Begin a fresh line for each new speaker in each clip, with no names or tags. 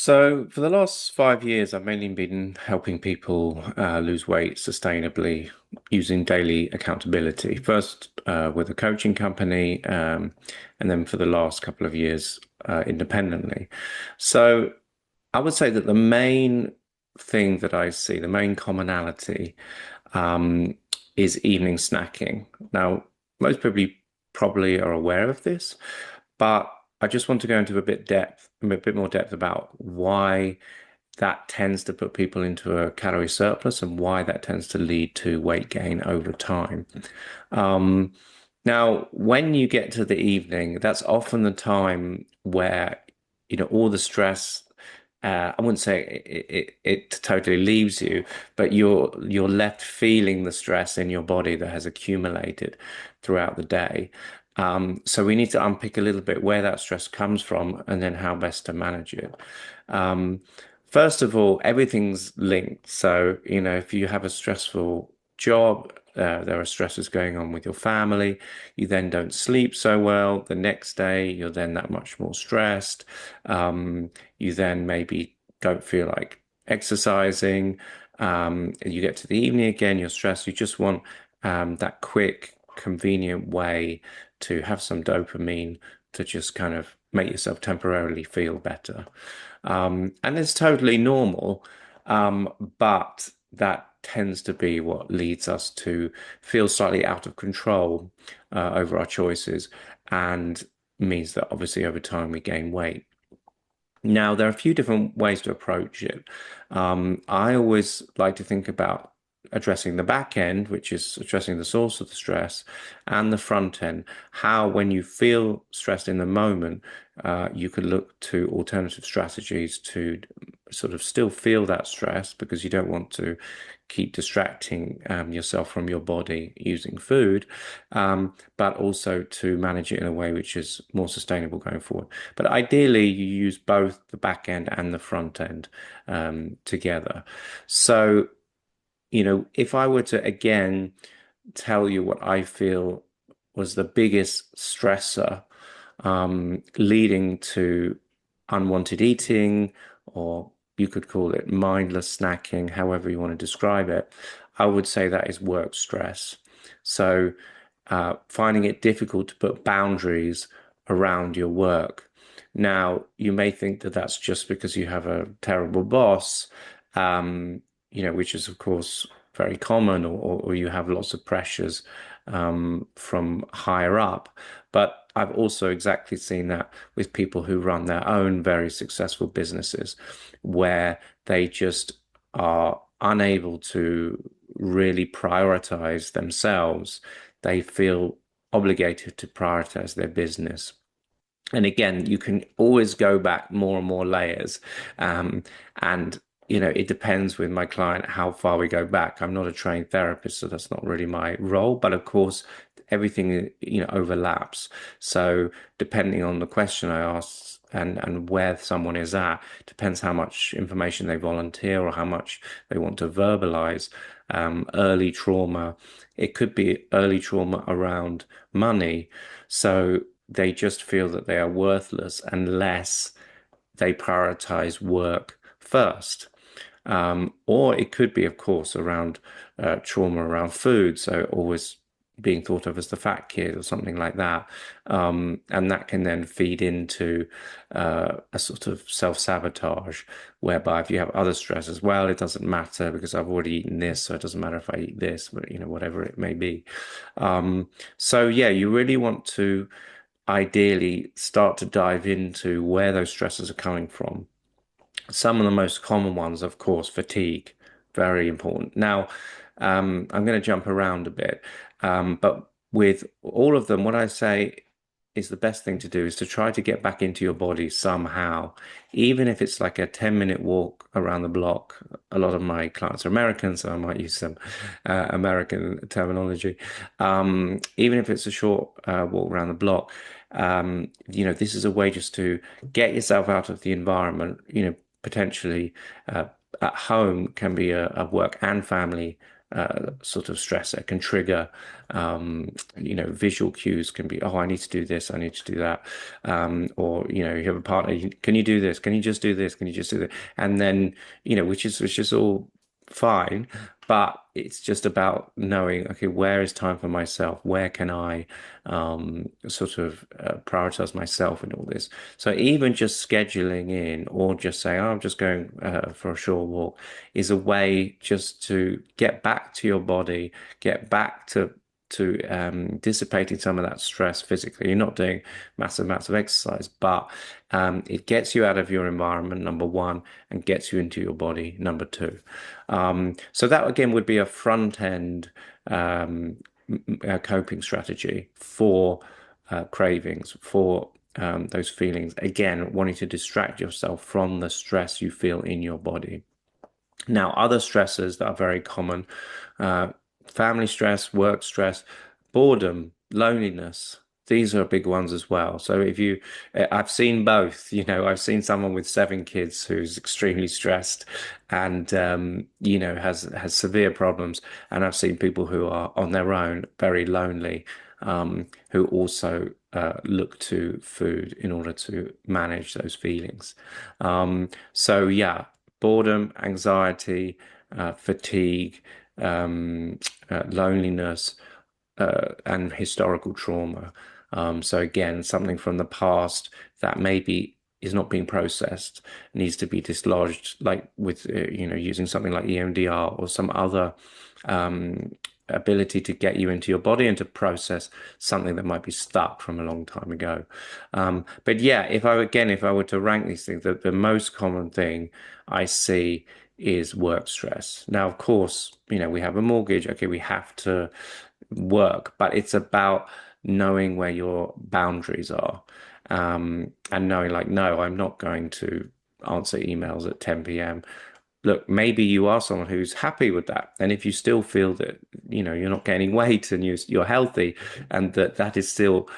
So, for the last 5 years, I've mainly been helping people lose weight sustainably using daily accountability. First, with a coaching company, and then for the last couple of years, independently. So, I would say that the main thing that I see, the main commonality, um, is evening snacking. Now, most people probably are aware of this, but I just want to go into a bit more depth about why that tends to put people into a calorie surplus and why that tends to lead to weight gain over time. Um, Now, when you get to the evening, that's often the time where, all the stress, I wouldn't say it totally leaves you, but you're left feeling the stress in your body that has accumulated throughout the day. So we need to unpick a little bit where that stress comes from and then how best to manage it. Um, First of all, everything's linked. So, if you have a stressful job, there are stresses going on with your family, you then don't sleep so well. The next day, you're then that much more stressed. You then maybe don't feel like exercising. You get to the evening again, you're stressed. You just want that quick, convenient way to have some dopamine to just kind of make yourself temporarily feel better. And it's totally normal, but that tends to be what leads us to feel slightly out of control over our choices and means that obviously over time we gain weight. Now, there are a few different ways to approach it. I always like to think about addressing the back end, which is addressing the source of the stress, and the front end. How, when you feel stressed in the moment, you could look to alternative strategies to sort of still feel that stress because you don't want to keep distracting yourself from your body using food, but also to manage it in a way which is more sustainable going forward. But ideally, you use both the back end and the front end together. So, if I were to again tell you what I feel was the biggest stressor leading to unwanted eating, or you could call it mindless snacking, however you want to describe it, I would say that is work stress. So, finding it difficult to put boundaries around your work. Now, you may think that that's just because you have a terrible boss, which is, of course, very common, or you have lots of pressures from higher up. But I've also exactly seen that with people who run their own very successful businesses, where they just are unable to really prioritize themselves. They feel obligated to prioritize their business. And again, you can always go back more and more layers. And, it depends with my client how far we go back. I'm not a trained therapist, so that's not really my role. But of course, everything, overlaps. So depending on the question I ask and where someone is at, depends how much information they volunteer or how much they want to verbalize. Early trauma, it could be early trauma around money. So they just feel that they are worthless unless they prioritize work first. Or it could be, of course, around trauma around food. So always being thought of as the fat kid or something like that. And that can then feed into a sort of self-sabotage, whereby if you have other stress as well, it doesn't matter because I've already eaten this, so it doesn't matter if I eat this, but whatever it may be. So yeah, you really want to ideally start to dive into where those stresses are coming from. Some of the most common ones, of course, fatigue, very important. Now, I'm going to jump around a bit, but with all of them, what I say is the best thing to do is to try to get back into your body somehow, even if it's like a 10-minute walk around the block. A lot of my clients are American, so I might use some American terminology. Even if it's a short walk around the block, this is a way just to get yourself out of the environment, potentially at home can be a work and family sort of stressor, can trigger, visual cues can be, oh, I need to do this, I need to do that. Or, you have a partner, can you do this? Can you just do this? Can you just do that? And then, which is all fine, but it's just about knowing, okay, where is time for myself? Where can I sort of prioritize myself in all this? So even just scheduling in or just saying, oh, I'm just going for a short walk is a way just to get back to your body, get back to dissipating some of that stress physically. You're not doing massive amounts of exercise, but it gets you out of your environment, number one, and gets you into your body, number two. So that again would be a front end coping strategy for cravings, for those feelings. Again, wanting to distract yourself from the stress you feel in your body. Now, other stresses that are very common, uh, family stress, work stress, boredom, loneliness. These are big ones as well. So I've seen both, I've seen someone with 7 kids who's extremely stressed and, has severe problems. And I've seen people who are on their own, very lonely, who also look to food in order to manage those feelings. So yeah, boredom, anxiety, fatigue, loneliness, and historical trauma. So again, something from the past that maybe is not being processed needs to be dislodged, like with using something like EMDR or some other um, ability to get you into your body and to process something that might be stuck from a long time ago. But yeah, if I were to rank these things, the most common thing I see is work stress. Now, of course, we have a mortgage. Okay, we have to work, but it's about knowing where your boundaries are, and knowing like, no, I'm not going to answer emails at 10 p.m. Look, maybe you are someone who's happy with that. And if you still feel that, you're not gaining weight and you're healthy and that is still,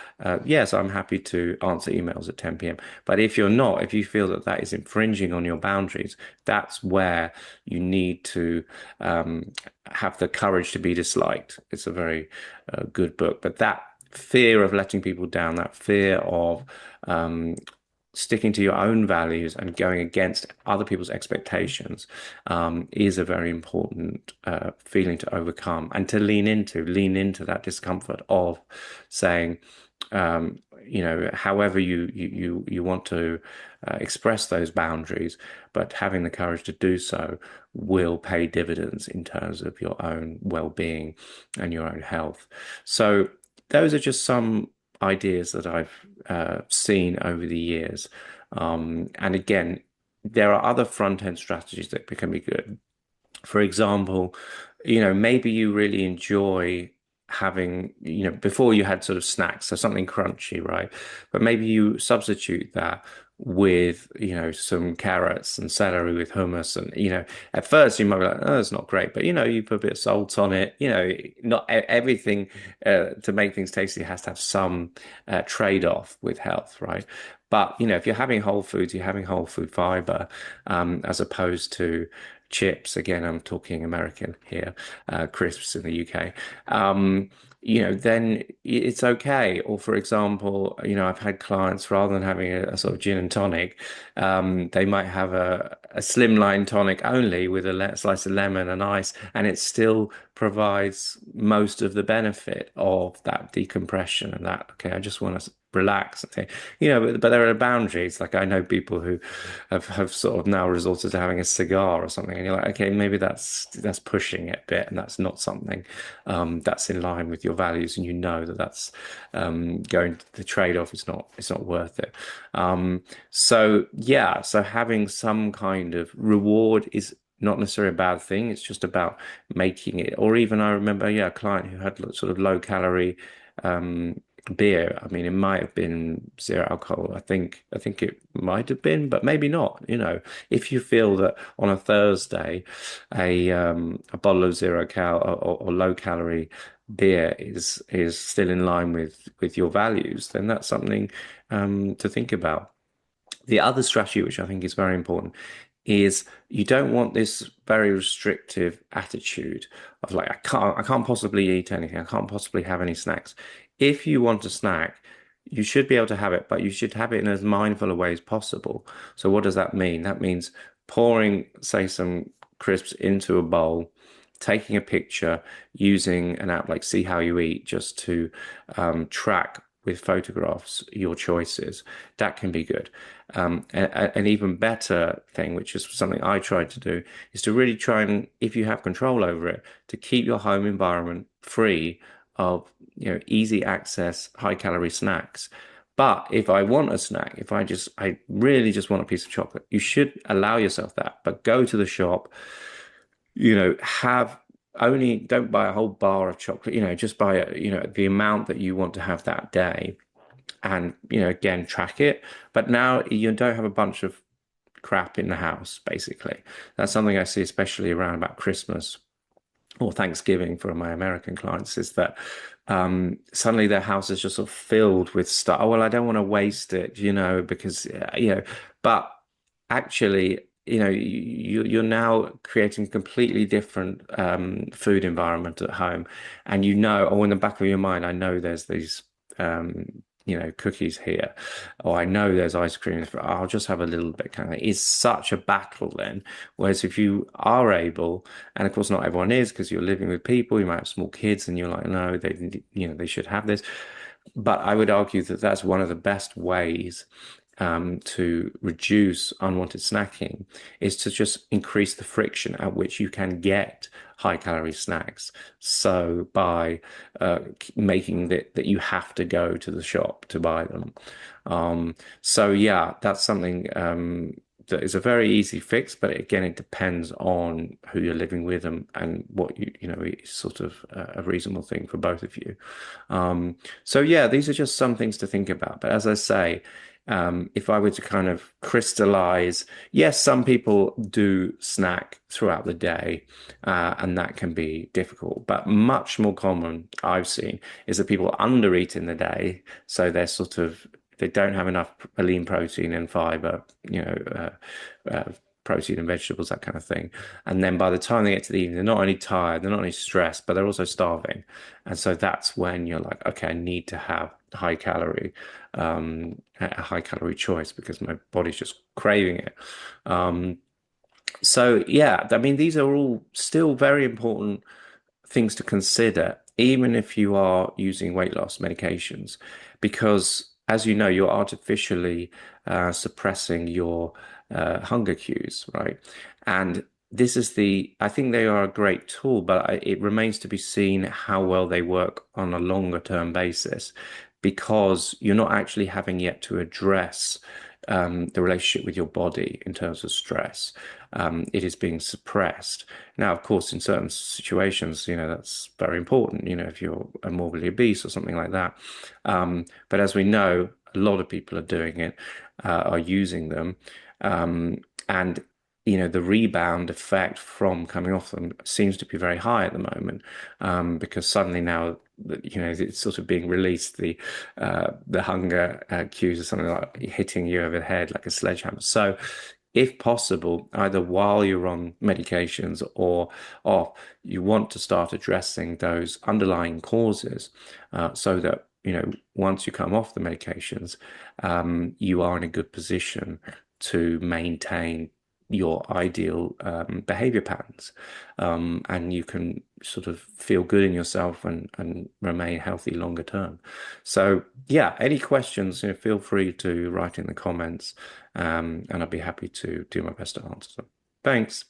yes, I'm happy to answer emails at 10 p.m. But if you're not, if you feel that that is infringing on your boundaries, that's where you need to have the courage to be disliked. It's a very good book. But that fear of letting people down, that fear of um, sticking to your own values and going against other people's expectations is a very important feeling to overcome and to lean into that discomfort of saying, however you want to express those boundaries, but having the courage to do so will pay dividends in terms of your own well-being and your own health. So those are just some ideas that I've seen over the years. And again, there are other front end strategies that can be good. For example, maybe you really enjoy having, before you had sort of snacks, so something crunchy, right? But maybe you substitute that with, some carrots and celery with hummus. And, at first you might be like, oh, it's not great. But, you put a bit of salt on it. Not everything to make things tasty has to have some trade-off with health, right? But, if you're having whole foods, you're having whole food fiber, as opposed to chips. Again, I'm talking American here, crisps in the UK. Then it's okay. Or for example, I've had clients rather than having a sort of gin and tonic, they might have a slimline tonic only with a slice of lemon and ice, and it still provides most of the benefit of that decompression and that, okay, I just want to relax and think, but there are boundaries. Like I know people who have sort of now resorted to having a cigar or something, and you're like, okay, maybe that's pushing it a bit, and that's not something that's in line with your values, and that's going to the trade-off. It's not worth it. So yeah, so having some kind of reward is not necessarily a bad thing. It's just about making it. Or even I remember, yeah, a client who had sort of low calorie beer. I mean, it might have been zero alcohol. I think it might have been, but maybe not. If you feel that on a Thursday, a bottle of zero or low calorie beer is still in line with your values, then that's something to think about. The other strategy, which I think is very important, is you don't want this very restrictive attitude of like, I can't possibly eat anything. I can't possibly have any snacks. If you want a snack, you should be able to have it, but you should have it in as mindful a way as possible. So what does that mean? That means pouring, say, some crisps into a bowl, taking a picture, using an app like See How You Eat just to track with photographs your choices. That can be good. An even better thing, which is something I tried to do, is to really try and, if you have control over it, to keep your home environment free of, easy access, high calorie snacks. But if I want a snack, if I really just want a piece of chocolate, you should allow yourself that. But go to the shop, have only, don't buy a whole bar of chocolate, just buy the amount that you want to have that day and again track it. But now you don't have a bunch of crap in the house, basically. That's something I see especially around about Christmas or Thanksgiving for my American clients, is that suddenly their house is just sort of filled with stuff. Oh, well, I don't want to waste it, because but actually, you're now creating a completely different food environment at home, and or in the back of your mind, I know there's these cookies here, or I know there's ice cream. I'll just have a little bit, kind of thing. It's such a battle then. Whereas if you are able, and of course not everyone is, because you're living with people, you might have small kids, and you're like, no, they should have this. But I would argue that that's one of the best ways to reduce unwanted snacking, is to just increase the friction at which you can get high calorie snacks. So by making that you have to go to the shop to buy them. So yeah, that's something that is a very easy fix, but again, it depends on who you're living with and what is sort of a reasonable thing for both of you. So yeah, these are just some things to think about. But as I say, if I were to kind of crystallize, yes, some people do snack throughout the day, and that can be difficult. But much more common I've seen is that people undereat in the day, so they don't have enough lean protein and fiber, protein and vegetables, that kind of thing. And then by the time they get to the evening, they're not only tired, they're not only stressed, but they're also starving. And so that's when you're like, okay, I need to have a high calorie choice because my body's just craving it. Um, so yeah, I mean, these are all still very important things to consider, even if you are using weight loss medications, because as you know, you're artificially suppressing your hunger cues, right? And I think they are a great tool, but it remains to be seen how well they work on a longer term basis, because you're not actually having yet to address the relationship with your body in terms of stress. It is being suppressed. Now, of course, in certain situations, that's very important, if you're morbidly obese or something like that. But as we know, a lot of people are doing it, are using them. And the rebound effect from coming off them seems to be very high at the moment, because suddenly now it's sort of being released, the hunger cues or something like hitting you over the head like a sledgehammer. So if possible, either while you're on medications or off, you want to start addressing those underlying causes, so that once you come off the medications, you are in a good position to maintain your ideal behavior patterns, and you can sort of feel good in yourself and remain healthy longer term. So yeah, any questions, feel free to write in the comments, and I'd be happy to do my best to answer them. Thanks.